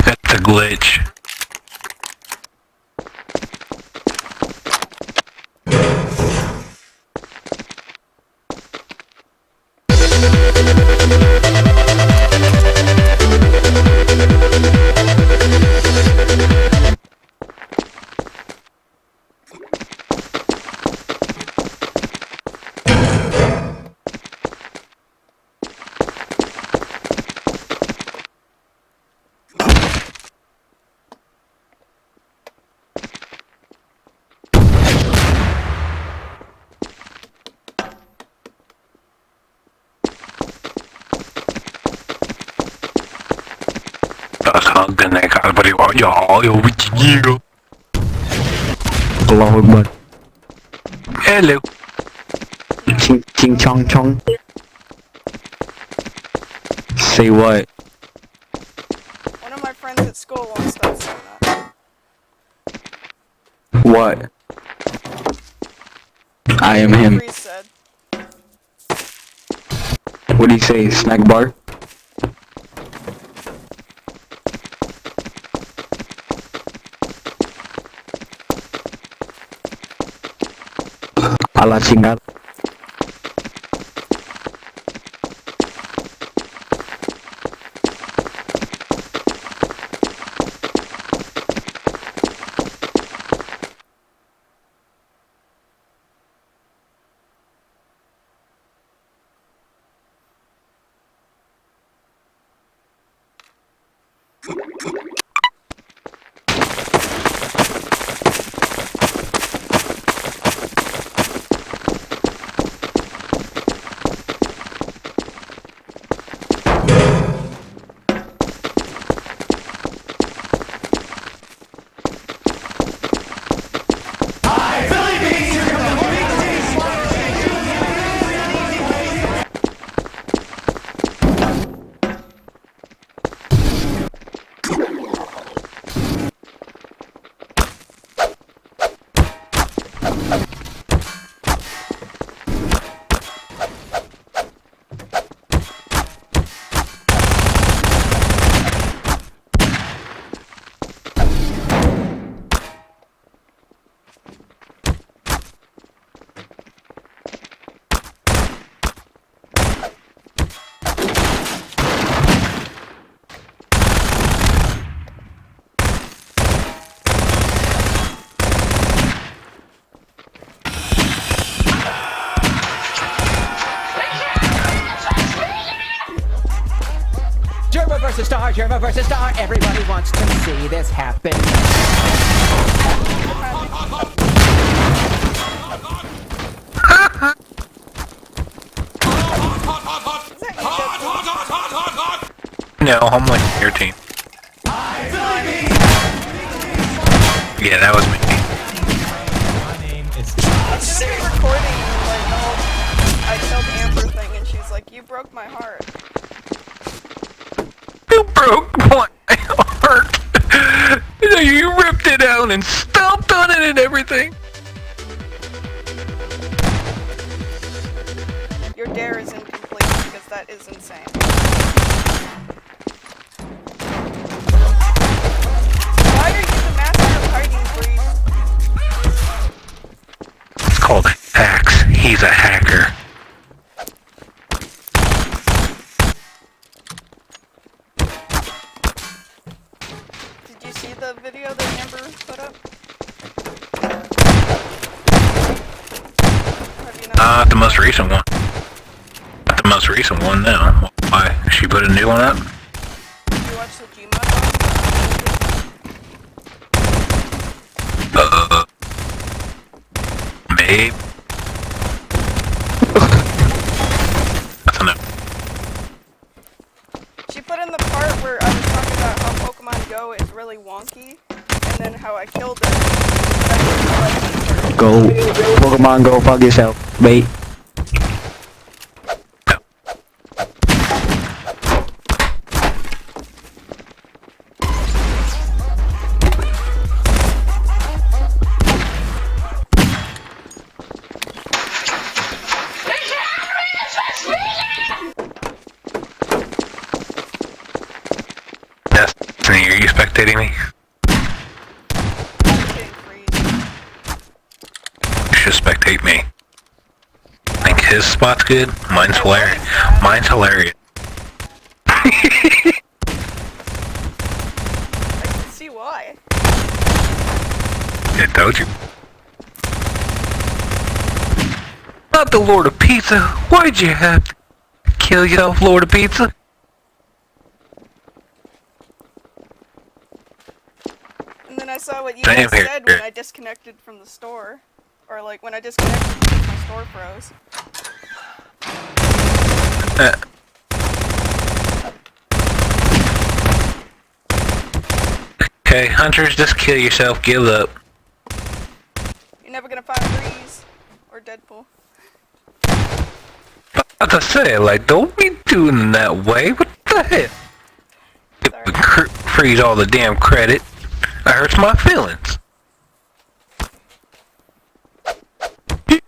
That's a glitch. Không, cái này khá là bari bỏ nhỏ yêu với chị nhiều. Allahu Akbar. Hello. Ching ching chong chong. Say what? One of my friends at school won't stop saying that. What? I am him. Freeze said. What do you say? Snack bar? A la chingada. Germa versus Star. Everybody wants to see this happen. No, I'm like your team. Yeah, that was me. I should be recording like the whole I killed Amber thing, and she's like, "You broke my heart." You broke my heart. You ripped it out and stomped on it and everything. Your dare is incomplete because that is insane. Why are you the master of hiding, Bree? It's called hacks. He's a hacker. Did you see the video that Amber put up? Have you not? Not the most recent one. Not the most recent one, no. Why? She put a new one up? Did you watch the Gmod one? Maybe. That's enough. She put in the part where I was talking about how Pokemon Go is really wonky, and then how I killed it. Go. Pokemon Go, fuck yourself. Wait. Destiny, are you spectating me? You should spectate me. Think his spot's good? Mine's hilarious. Mine's hilarious. I can see why. I told you. Not the Lord of Pizza. Why'd you have to kill yourself, Lord of Pizza? And then I saw what you Damn, guys here. said when I disconnected from the store. Or like when I disconnected because my store froze. Okay, hunters, just kill yourself. Give up. You're never gonna find Breeze or Deadpool. As I say, like, don't be doing that way. What the hell? Sorry. Freeze all the damn credit. That hurts my feelings.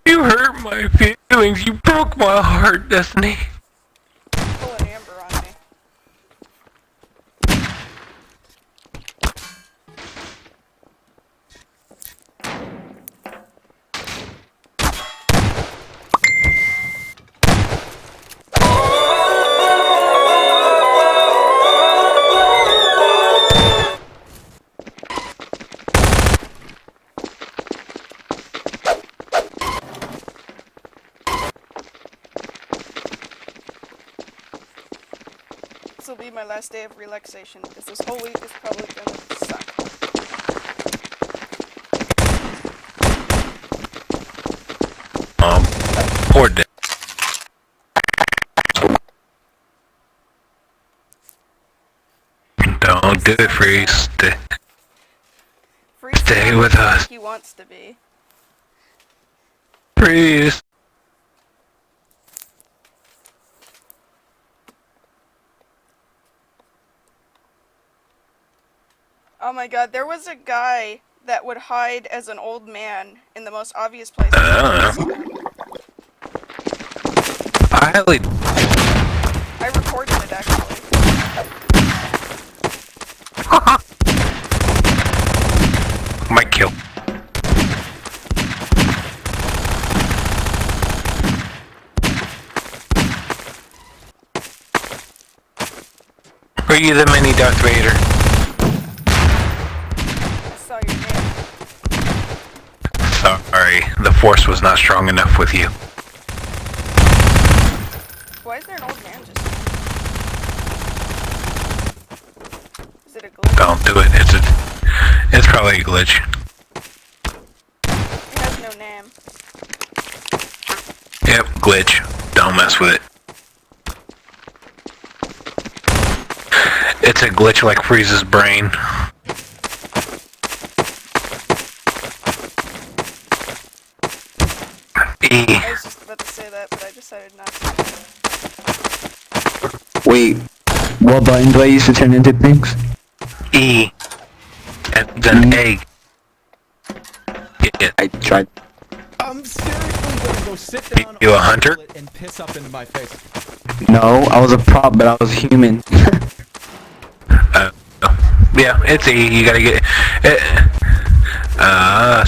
You hurt my feelings. You broke my heart, Destiny. Pulling Amber on me. This will be my last day of relaxation because this whole week is probably gonna suck. Poor Dick. Don't do it, Freeze. Freeze Stay is with like us. he wants to be. Freeze. Oh my god, there was a guy that would hide as an old man in the most obvious place. I highly. I recorded it actually. Might kill. Are you the mini Darth Vader? I saw your name. Sorry, the Force was not strong enough with you. Why is there an old man just? Is it a glitch? Don't do it. It's probably a glitch. It has no name. Yep, glitch. Don't mess with it. It's a glitch like Frieza's brain. E. I was just about to say that, but I decided not to. Wait, what button do I use to turn into things? E. And an egg. Yeah. I tried. I'm seriously gonna go sit down You a on hunter? toilet and piss up into my face. No, I was a prop, but I was human. Yeah, it's E. You gotta get it.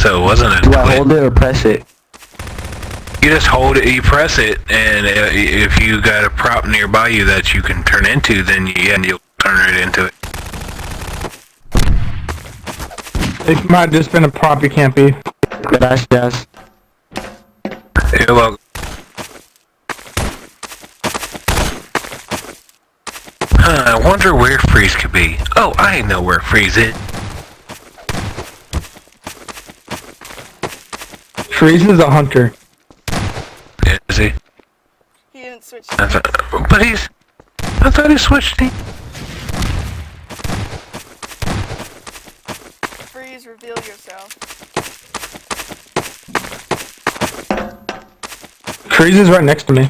So it wasn't a Do I glitch. hold it or press it? You just hold it, you press it, and if you got a prop nearby you that you can turn into, then you'll turn it into it. It might have just been a prop you can't be. Gracias. You're welcome. I wonder where Freeze could be. Oh, I know where Freeze is. Freeze is a hunter. Is he? He didn't switch. I thought he switched teams. Freeze, reveal yourself. Freeze is right next to me.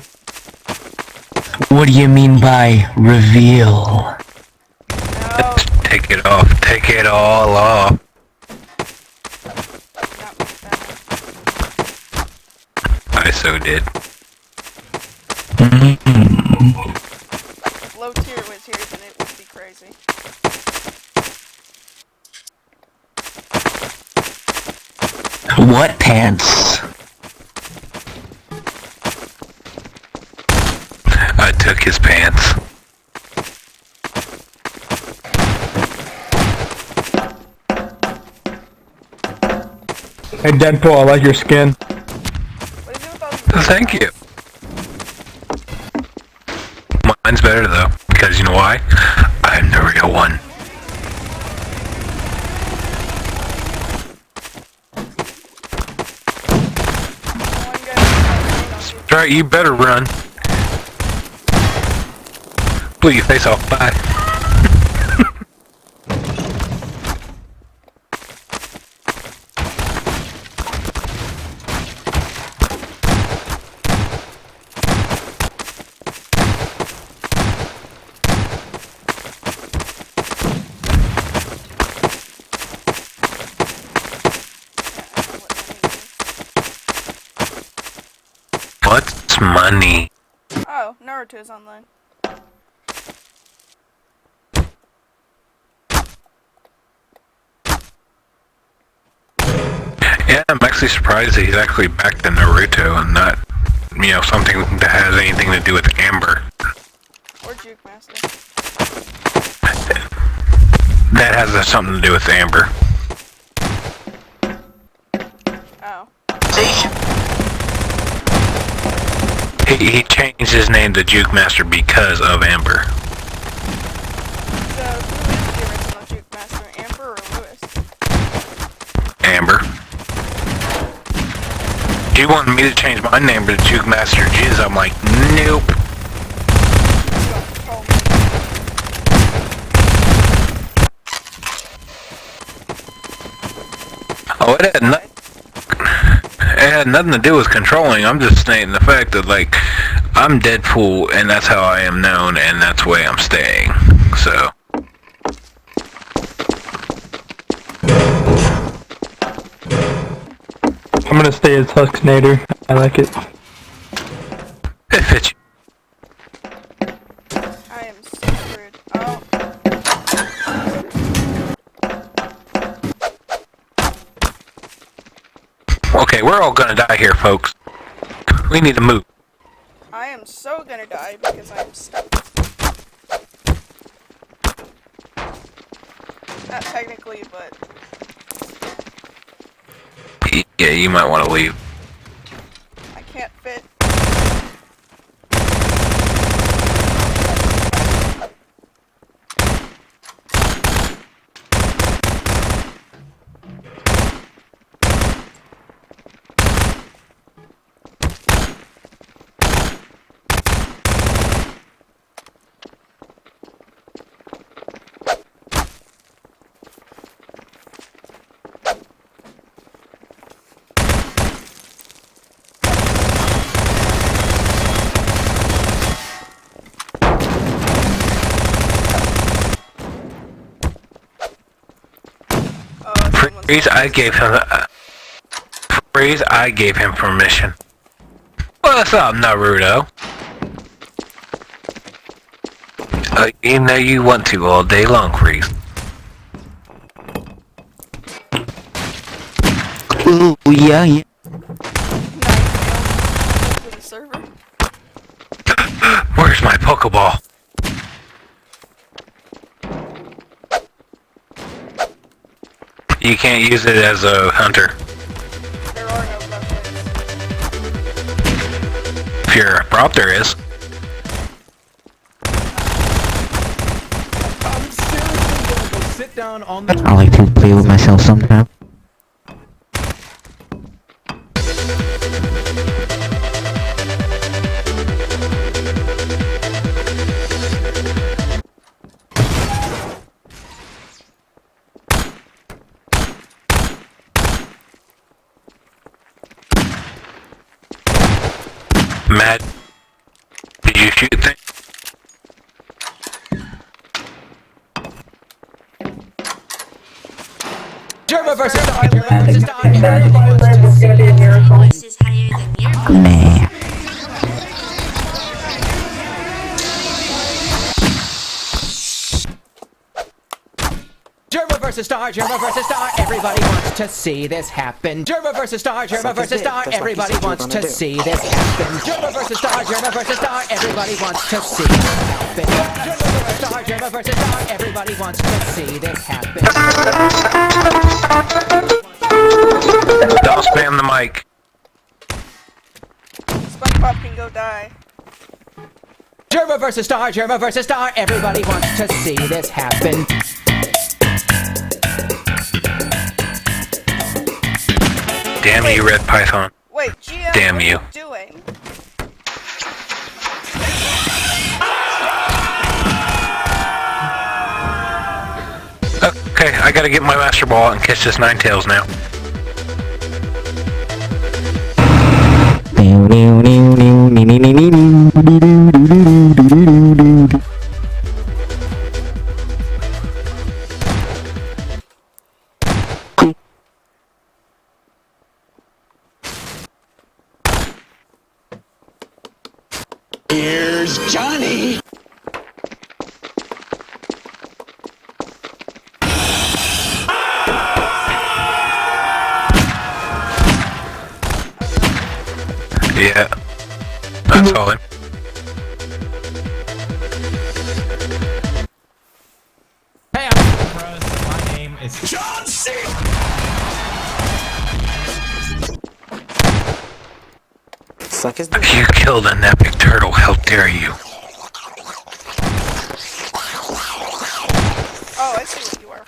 What do you mean by reveal? No, Take it off. Take it all off. not like that. I so did. If low tier was here, then it would be crazy. What pants? I took his pants. Hey Deadpool, I like your skin. What is it with all these Thank you. Mine's better though, because you know why? I'm the real one. one guy? Right, you better run. Blew your face off. Bye. What's money? Oh, Naruto's online. Yeah, I'm actually surprised that he's actually back to Naruto and not, something that has anything to do with Amber. Or Juke Master. That has something to do with Amber. Oh. He changed his name to Juke Master because of Amber. So, who is the original Juke Master, Amber or Lewis? Amber. She wanted me to change my name to Juke Master Jizz. I'm like, nope. You don't control me. Oh, it had nothing to do with controlling. I'm just stating the fact that, like, I'm Deadpool, and that's how I am known, and that's the way I'm staying. So. I'm gonna stay as Husknator. I like it. It fits you. I am so screwed. Oh, Okay, we're all gonna die here, folks. We need to move. I am so gonna die because I'm stuck. Not technically, but Yeah, you might want to leave. I can't fit. Oh, someone's Freeze, I gave him. Freeze, I gave him permission. What's up, Naruto? You know you want to all day long, Freeze. Ooh, yeah, yeah. to the server. Where's my Pokeball? You can't use it as a hunter. There are no buffets. If you're a prop, there is. I'm seriously gonna go sit down on the I like to play with myself sometimes. Matt, did you shoot things? Germa versus I Star. Germa live. versus Star. Everybody wants to see this happen. voice is higher than your voice. Nah. Germa versus Star. Germa versus Star. Everybody wants to see this happen. Germa versus Star. Germa versus Star. Everybody wants to see this happen. Germa versus Star. Germa versus Star. Everybody wants to see this happen. Germa versus Star. Germa versus Star. Everybody wants to see this happen. Don't spam the mic. SpongeBob can go die. Germa versus Star. Germa versus Star. Everybody wants to see this happen. Damn you, Red Python. Wait, GM, Damn what you. are you doing? Okay, I gotta get my Master Ball out and catch this Ninetales now. Here's Johnny. Yeah. That's all. Hey, I'm Bros. My name is John C. Suck his You killed an epic turtle, how dare you? Oh, I see what you are.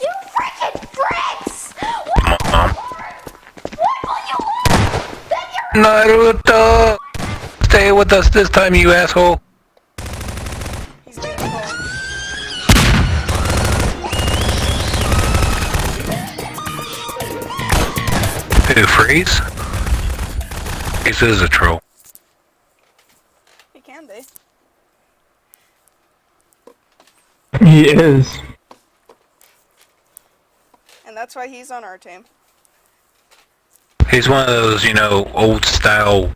You freaking bricks! Mom. What will you want? Then you're Naruto! Stay with us this time, you asshole. He's being called. Who, Freeze? Freeze is a troll. He can be. He is. And that's why he's on our team. He's one of those, you know, old style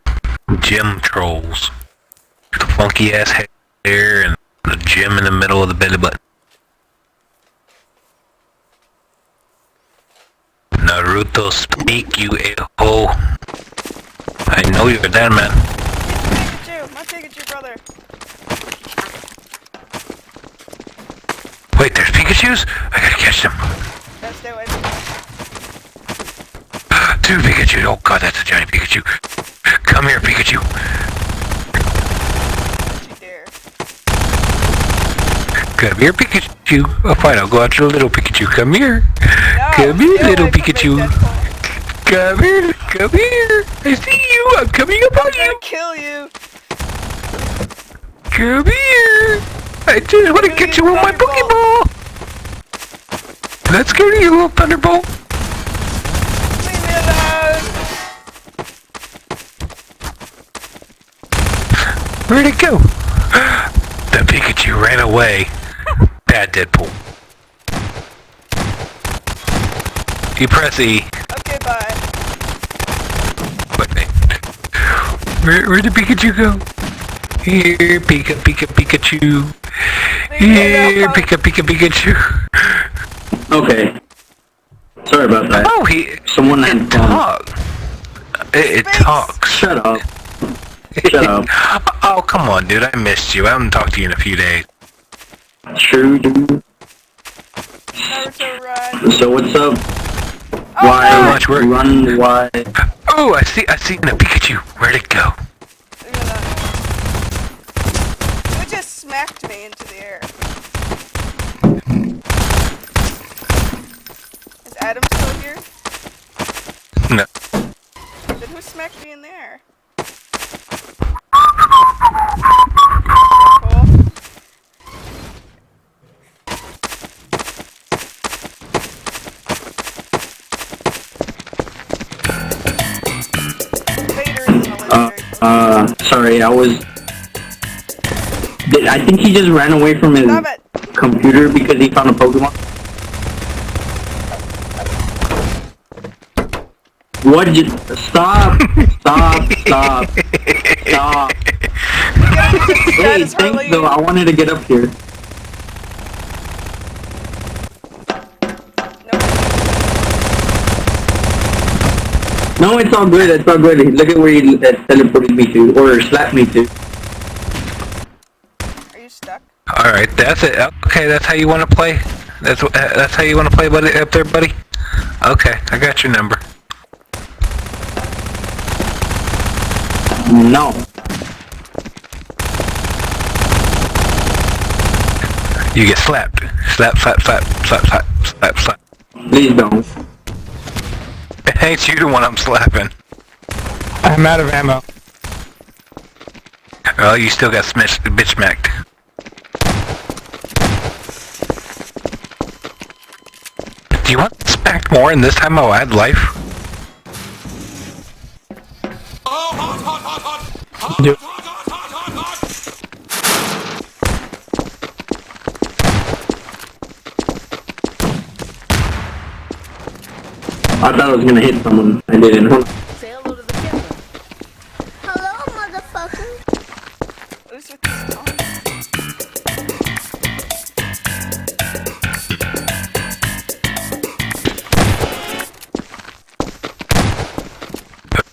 gym trolls. The funky ass hair and the gym in the middle of the belly button. Naruto, speak, you a-hole. I know you're there, man. Pikachu! My Pikachu brother! Wait, there's Pikachus? I gotta catch them. Gotta stay away from me. 2 Pikachu. Oh god, that's a giant Pikachu. Come here, Pikachu. Don't you dare. Come here, Pikachu. Oh, fine, I'll go after the little Pikachu. Come here. No, Come here, stay little away from me, Pikachu. Deadpool. Come here, come here. I see you. I'm coming up on I'm you. gonna kill you! Come here. I just want to gonna get use you with my Thunderbolt. Pokeball. Let's go to you, little Thunderbolt. Leave me alone! Where'd it go? The Pikachu ran away. Bad Deadpool. You press E. Okay, bye. Wait. Where did Pikachu go? Here, Pikachu. Here, Pikachu. Okay. Sorry about that. Oh, Someone had it talks. It talks. Shut up. Shut up. Oh, come on, dude. I missed you. I haven't talked to you in a few days. True, dude. Naruto run. So what's up? Oh, Why? no! much work. Run, why? Oh, I see a Pikachu. Where'd it go? Leave me alone. You just smacked me into the air. Is Adam still here? No. Then who smacked me in the air? Cool. Vader is a legendary. Sorry, I think he just ran away from his Stop it! computer because he found a Pokemon. What did you... Stop! Stop! Stop! Stop! Hey, thanks though, I wanted to get up here. No, it's all good, it's all good. Look at where he teleported me to, or slapped me to. Are you stuck? Alright, that's it. Okay, that's how you want to play? That's how you want to play, buddy, up there, buddy? Okay, I got your number. No. You get slapped. Slap, slap, slap, slap, slap, slap, slap. Please don't. It ain't you the one I'm slapping. I'm out of ammo. Oh, you still got bitch smacked. Do you want smacked more and this time I'll add life? Do- I thought I was gonna hit someone. I didn't. Say hello to the camera. Hello, motherfucker. Who's with this song?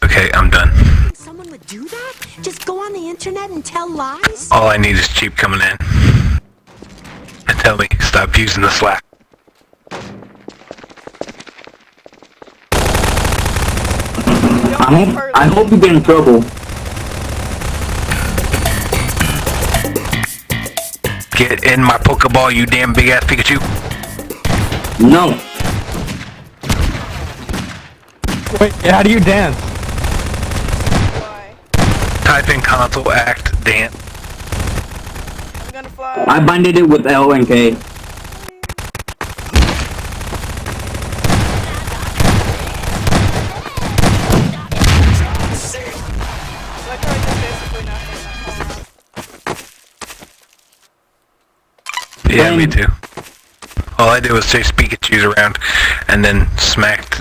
Okay, I'm done. Someone would do that? Just go on the internet and tell lies? All I need is cheap coming in. And tell me, stop using the Slack. I hope you get in trouble. Get in my Pokeball, you damn big ass Pikachu. No. Wait, how do you dance? Fly. Type in console act dance. I'm gonna fly. I binded it with L and K. Like how I did basically nothing that whole round. Yeah, me too. All I did was chase Pikachu's around and then smacked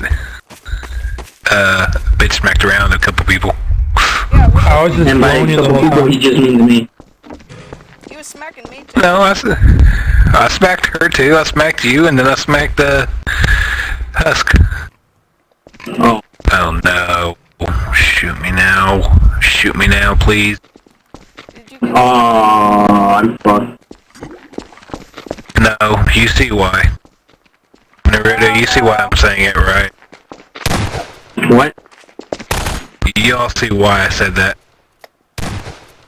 bitch smacked around a couple people. Yeah, what I was just And by blowing a you the couple whole people, he time. just means me. he was smacking me too. No, I smacked her too. I smacked you, and then I smacked the Husk. Oh. Oh no! Shoot me now! Shoot me now, please! Did you get Oh, I'm fucked. No, you see why. Naruto, you see why I'm saying it, right? What? Y'all see why I said that.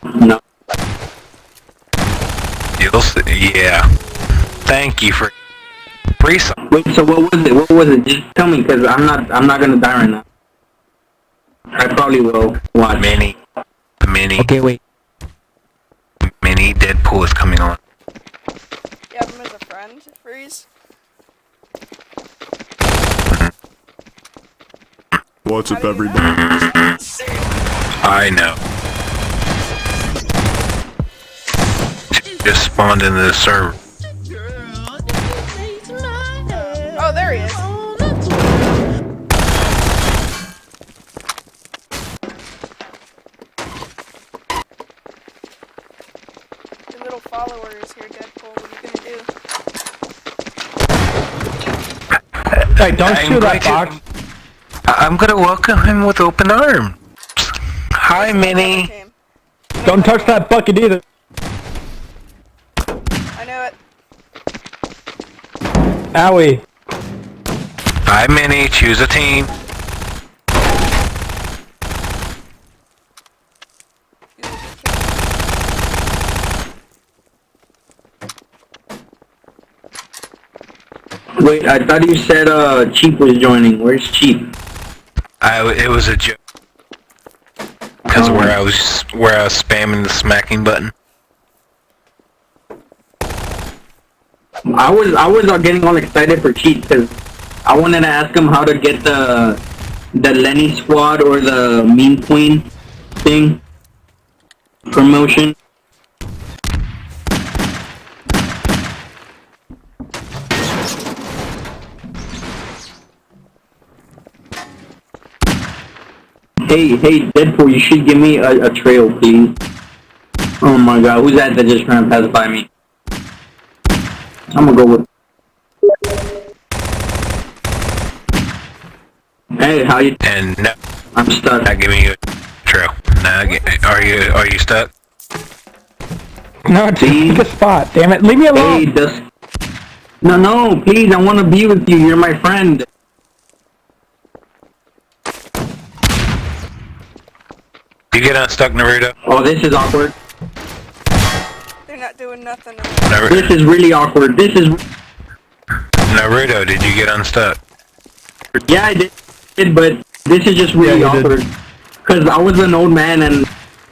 No. You'll see, yeah. Thank you for free song. Wait, so what was it? What was it? Just tell me, cause I'm not gonna die right now. I probably will watch. Mini Okay, wait. Deadpool is coming on. you have him as a friend, Freeze? What's How up, do you everybody? know? I know. Just spawned into the server. Oh, there he is. Your little follower is here, Deadpool. What are you gonna do? Hey, don't I'm shoot that going to- box. I'm gonna welcome him with open arms. Hi, Minnie. Team. Don't touch that bucket either. I knew it. Owie. Hi, Minnie. Choose a team. Wait, I thought you said Cheap was joining. Where's Cheap? It was a joke. Because where I was spamming the smacking button. I was getting all excited for Cheap because I wanted to ask him how to get the Lenny squad or the Mean Queen thing promotion. Hey, Deadpool, you should give me a trail, please. Oh my god, who's that just ran past by me? I'm gonna go with... Hey, how you... And no, I'm stuck. not giving you a trail. Are you stuck? No, take a spot. Damn it. Leave me alone. Hey, No, please, I want to be with you. You're my friend. You get unstuck, Naruto? Oh, this is awkward. They're not doing nothing. This is really awkward. This is... Naruto, did you get unstuck? Yeah, I did, but this is just really Yeah, you did. awkward. Because I was an old man and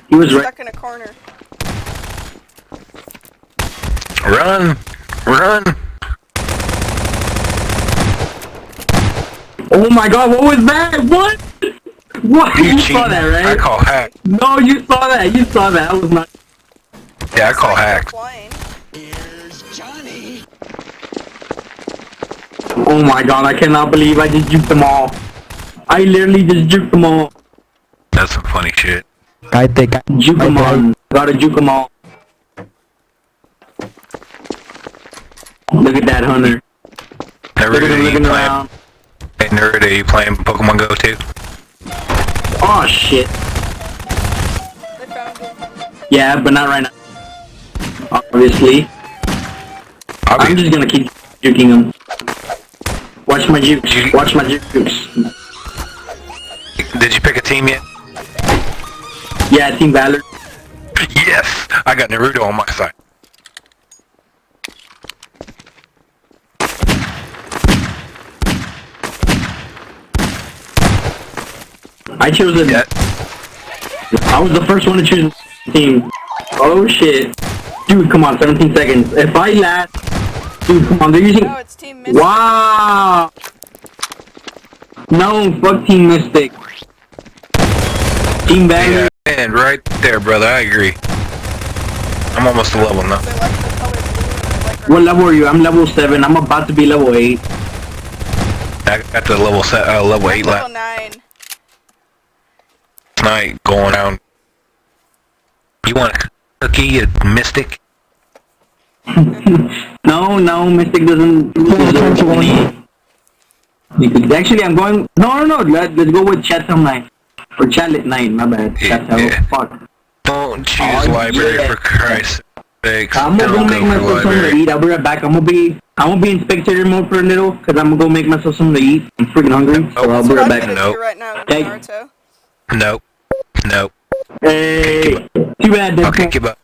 he was right. Stuck in a corner. Run! Oh my god, what was that? What? What? You saw cheating. that, right? I call hack. No, you saw that. You saw that. I was not... Yeah, I call hack. Flying. Oh my god, I cannot believe I just juked them all. I literally just juked them all. That's some funny shit. Juke them all. Gotta juke them all. Look at that, Hunter. Look at Naruto, him you looking playing? around. Hey, Naruto, you playing Pokemon Go too? Oh shit. They found him. Yeah, but not right now. Obviously. I'm just gonna keep juking them. Watch my jukes. Watch my jukes. Did you pick a team yet? Yeah, Team Valor. Yes! I got Naruto on my side. I chose it. Yeah. I was the first one to choose team. Oh shit. Dude, come on, 17 seconds. If I last... Dude, come on, they're using... No, it's Team Mystic. Wow! No, fuck Team Mystic. Team Valor. Yeah, and right there, brother, I agree. I'm almost a level now. They like the color blue and they like What level are you? I'm level 7. I'm about to be level 8. I got the level 8 level left. 9. night going down. You want a cookie, you mystic? No, Mystic doesn't deserve any. Actually, I'm going. No. Let's go with Chatham night or Chalet night. My bad. Chatham. Yeah. Fuck. Don't choose library for Christ's sake. I'm gonna go make myself something to eat. I'll be right back. I'm gonna be in spectator mode for a little, cause I'm gonna go make myself something to eat. I'm freaking hungry, so I'll be right back. Nope. Right now, Okay. Naruto. Nope. Hey, too bad. I'll kick you back.